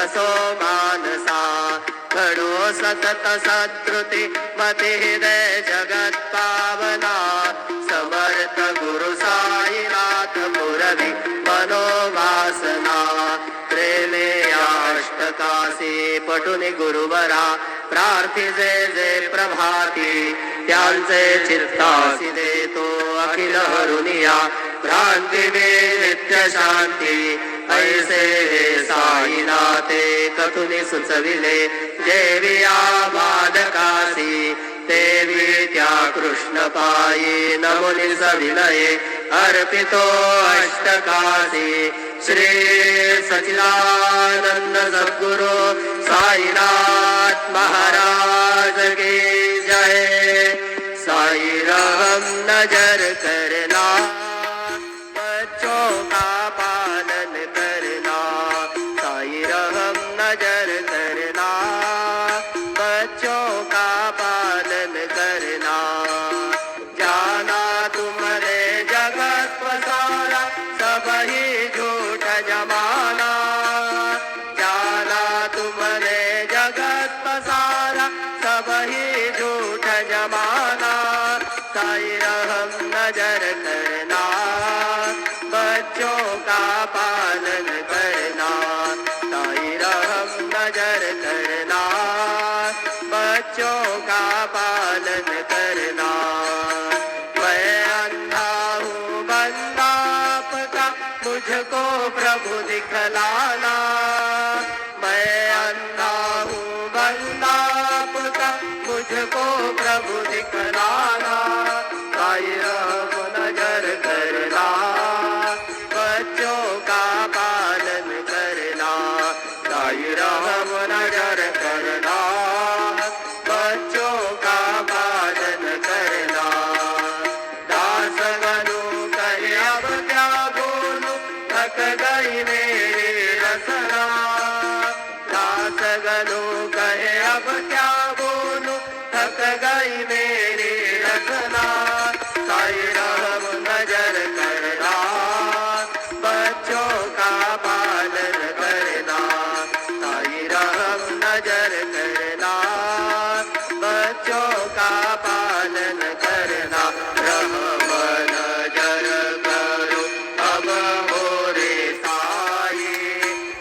बसो मानसा घडो सतत सत्कृती मती हृदय जगत पावना समर्थ गुरु साईनाथ पुरवी मनोवासना प्रेमे अष्टकासी पटुनी गुरुवरा प्रार्थी जे जे प्रभाती त्यांचे चित्तासी देतो अखिल हरुनिया भ्रांती नित्य शांती ऐसे साईनाथे कथुनी सुचविले देविया बाधकासी देवी त्या कृष्ण पायी नमुनी सविनये अर्पितो अष्टकासी श्री सच्चिदानंद सद्गुरु साईनाथ महाराज की जय। साई रहम नजर करना बच्चों का पालन करना साई रहम नजर करना बच्चों का पालन करना जाना तुम्हारे जगत पसारा सब ही झूठ जमाना जाना तुम्हारे जगत पसारा सब ही झूठ जमाना साई रहम नजर करना बच्चों का पालन करना साई रहम नजर करना बच्चों का पालन करना। मैं अंधा हूँ बंदा आपका मुझको प्रभु दिखलाना मैं अंधा हूँ बंदा आपका मुझको प्रभु दिखलाना साई रहम नजर करना बच्चों का पालन करना साई रहम नजर करना बच्चों का पालन करना। दास गनु कहे अब क्या बोलूं थक गई मेरी रसना दास गनु कहे अब क्या बोलूं थक गई मेरी रसना साई रहम नजर करना बच्चों का पालन करना साई रहम नजर करना बच्चों का पालन करना। रहम नजर करो अब मोरे साई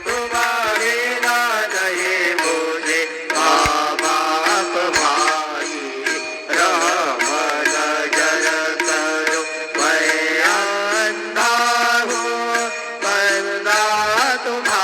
तुम्हारे ना नहीं मुझे माँ बाप भाई रहम नजर करो मैं अंधा हूँ बंदा तुम्हारा